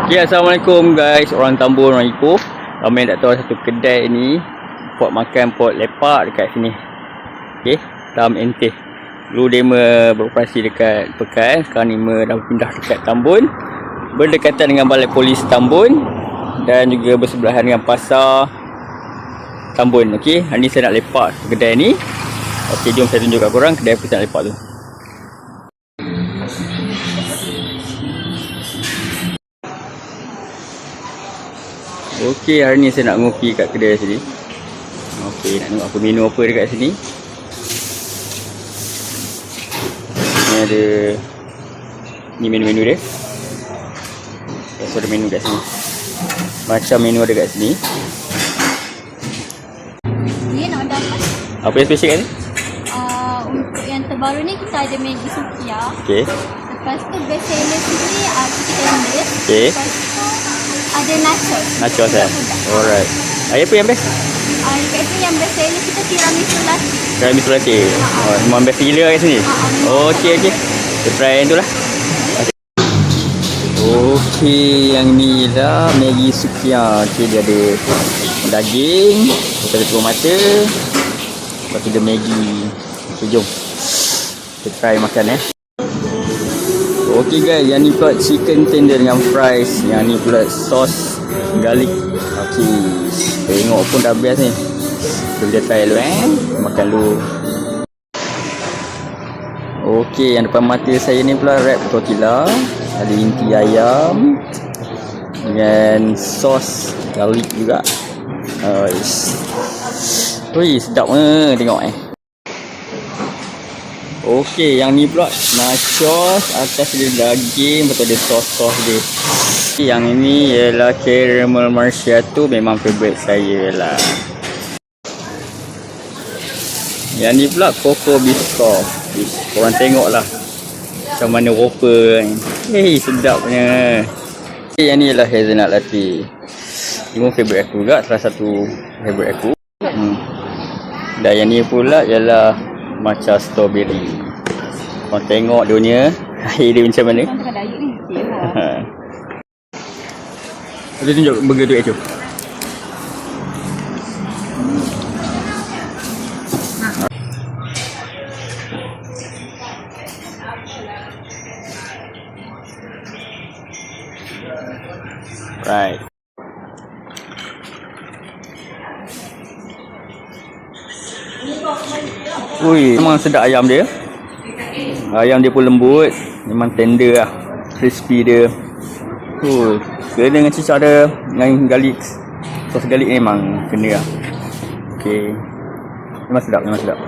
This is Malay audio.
Ya, Assalamualaikum guys, orang Tambun, orang Ipoh. Ramai tak tahu satu kedai ni, pot makan, pot lepak dekat sini. Okey, Tam Enteh. Dulu dia beroperasi dekat Pekan, sekarang ni dah pindah dekat Tambun. Berdekatan dengan Balai Polis Tambun dan juga bersebelahan dengan pasar Tambun. Okey, hari ni saya nak lepak kedai ni. Okey, jom saya tunjuk kat korang kedai apa saya nak lepak tu. Okey, hari ni saya nak ngopi kat kedai sini. Okey, nak tengok apa menu apa dekat sini. Ni ada ni menu-menu dia. Ada menu kat sini. Macam menu ada kat sini. Dia nak order apa? Apa yang special kat ni? Untuk yang terbaru ni kita ada Maggi Sukiya. Okey. Lepas tu best seller sini chicken tenders. Okey. Lepas tu ada nachos. Nachos eh. Alright. Apa yang best? Dekat sini yang best seller kita tiramisu latte. Tiramisu latte. Oh, memang best gila kat sini. Okey okey. Kita try yang tu lah. Okey, yang ni lah Maggi Sukiya. Okey, dia ada daging, kita ada telur mata, lepas tu ada Maggi. Okey, jom kita try makan Okey guys, yang ni pula chicken tender dengan fries. Yang ni pula sos garlic. Okey, tengok pun dah best ni. Kita try dulu makan dulu. Okey, yang depan mata saya ni pula wrap tortilla. Ada inti ayam dengan sos garlic juga. Ui, sedap tengok Okey, yang ni pula nachos, atas dia daging, betul ada sos-sos dia. Yang ini ialah caramel macchiato, memang favourite saya lah. Yang ni pula coco biscoff. Korang tengok lah macam mana whopper ni. Sedapnya. Yang ni ialah hazelnut latte. Ini pun favourite aku juga, salah satu favourite aku. Dan yang ni pula ialah matcha strawberry. Korang tengok dunia air dia macam mana. Tengah diet ni. Kita tunjuk burger tu Echo. Right. Ui, memang sedap ayam dia. Ayam dia pun lembut, memang tender lah. Crispy dia. Kena dengan cicak dia, dengan garlic. Sos garlic ni memang kena lah. Okey. Memang sedap, memang sedap.